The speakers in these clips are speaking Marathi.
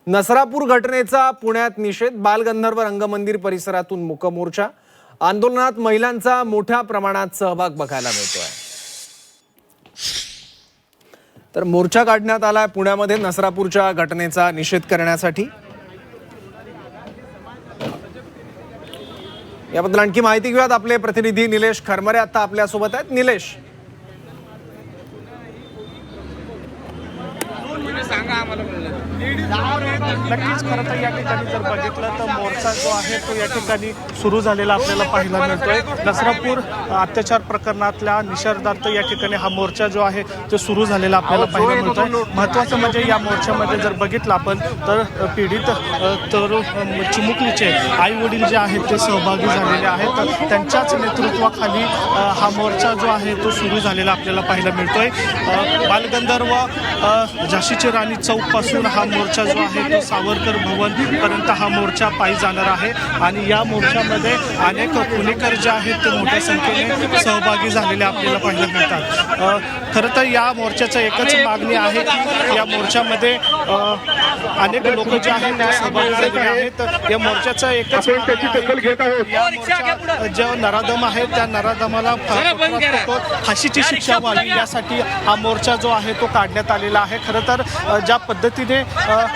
नसरापूर घटनेचा पुण्यात निषेध, बालगंधर्व रंगमंदिर परिसरातून मूक मोर्चा। आंदोलनात महिलांचा मोठ्या प्रमाणात सहभाग बघायला मिळतोय। तर मोर्चा काढण्यात आलाय पुण्यामध्ये नसरापूरच्या घटनेचा निषेध करण्यासाठी। याबद्दल आणखी माहिती घेऊयात, आपले प्रतिनिधी निलेश खरमरे आता आपल्या सोबत आहेत। निलेश, नक्कीच खरं तर या ठिकाणी जर बघितलं तर मोर्चा जो आहे तो या ठिकाणी सुरू झालेला आपल्याला पाहायला मिळतोय। नसरापूर अत्याचार प्रकरणातल्या निषेधार्थ या ठिकाणी हा मोर्चा जो आहे तो सुरू झालेला आपल्याला पाहायला मिळतोय। महत्त्वाचं म्हणजे या मोर्चामध्ये जर बघितलं आपण तर पीडित तरुण चिमुकलीचे आई वडील जे आहेत ते सहभागी झालेले आहेत। त्यांच्याच नेतृत्वाखाली हा मोर्चा जो आहे तो सुरू झालेला आपल्याला पाहायला मिळतोय। बालगंधर्व झाशीची राणी चौक पासून हा मोर्चा जो आहे तो सावरकर भवन पर्यंत हा मोर्चा पायी जाणार आहे आणि या मोर्चामध्ये अनेक पुणेकर जे आहेत ते मोठ्या संख्येने सहभागी झालेले आपल्याला पाहायला मिळतात। खरं तर या मोर्चाचं एकच मागणी आहे की या मोर्चामध्ये अनेक लोक जे आहेत ते सहभागी झालेले आहेत। या मोर्चाचं एकच जो नराधम आहे त्या नराधमाला फाशीची शिक्षा व्हावी यासाठी हा मोर्चा जो आहे तो काढण्यात आलेला आहे। खरं तर ज्या पद्धतीने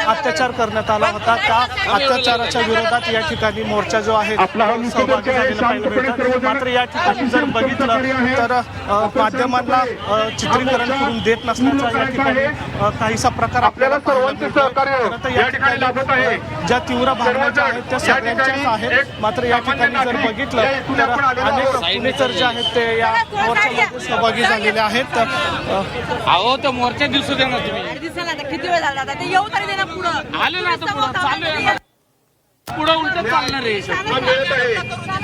अत्याचार करण्यात आला होता त्या अत्याचाराच्या विरोधात या ठिकाणी मोर्चा जो आहे सहभागी झालेला पाहायला मिळतात। मात्र या ठिकाणी जर बघितलं तर माध्यमांना चित्रीकरण करून देत नसल्याचा या ठिकाणी काहीसा प्रकार आपल्याला खरं तर या ठिकाणी ज्या तीव्र भावना ज्या आहेत त्या सगळ्यांच्याच आहेत। मात्र या ठिकाणी जर बघितलं तर अनेक पुणेकर जे आहेत ते या मोर्चामध्ये सहभागी झालेले आहेत। अहो तो मोर्चा दिवस देणार तुम्ही किती वेळ झाला ते येऊ तरी देणार पुढं आले ना आता पुढं चालू पुढं उलट चालणार आहे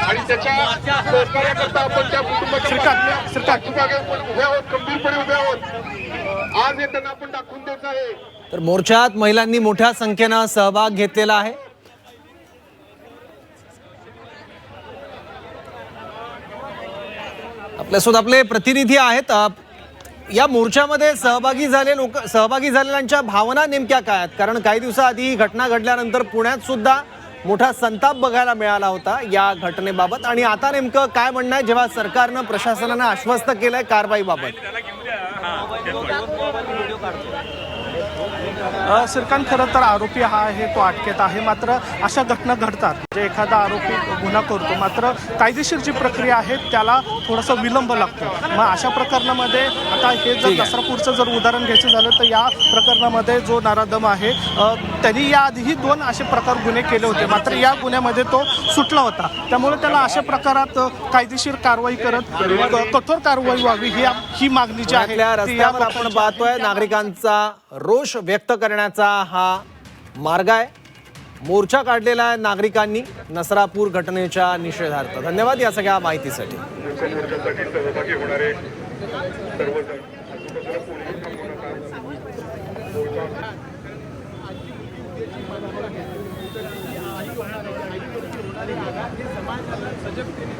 आणि त्याच्या सहकार्याकरता आपण त्या कुटुंबाच्या गंभीरपणे उभे आहोत। आज हे त्यांना आपण दाखवून द्यायचं आहे। तर मोर्चात महिलांनी मोठ्या संख्येने सहभाग घेतलेला आहे। आपल्यासोबत आपले प्रतिनिधी आहेत। या मोर्चामध्ये सहभागी झालेल्यांच्या भावना नेमक्या काय आहेत? कारण काही दिवसाआधी ही घटना घडल्यानंतर पुण्यात सुद्धा मोठा संताप बघायला मिळाला होता या घटनेबाबत, आणि आता नेमकं काय म्हणणं आहे जेव्हा सरकारनं प्रशासनानं आश्वस्त केलंय कारवाईबाबत? सरकार खरं तर आरोपी हा आहे तो अटकेत आहे। मात्र अशा घटना घडतात जे एखादा आरोपी गुन्हा करतो मात्र कायदेशीर जी प्रक्रिया आहे त्याला थोडासा विलंब लागतो। मग अशा प्रकरणामध्ये आता हे जर नसरापूरचं जर उदाहरण घ्यायचं झालं तर या प्रकरणामध्ये जो नराधम आहे त्यांनी याआधीही 2 असे प्रकार गुन्हे केले होते, मात्र या गुन्ह्यामध्ये तो सुटला होता। त्यामुळे त्याला अशा प्रकारात कायदेशीर कारवाई करत कठोर कारवाई व्हावी ही मागणी जी आहे रस्त्यावर आपण पाहतोय नागरिकांचा रोष व्यक्त करण्याचा हा मार्ग आहे। मोर्चा काढलेला आहे नागरिकांनी नसरापूर घटनेच्या निषेधार्थ। धन्यवाद या सगळ्या माहितीसाठी। सजगतेने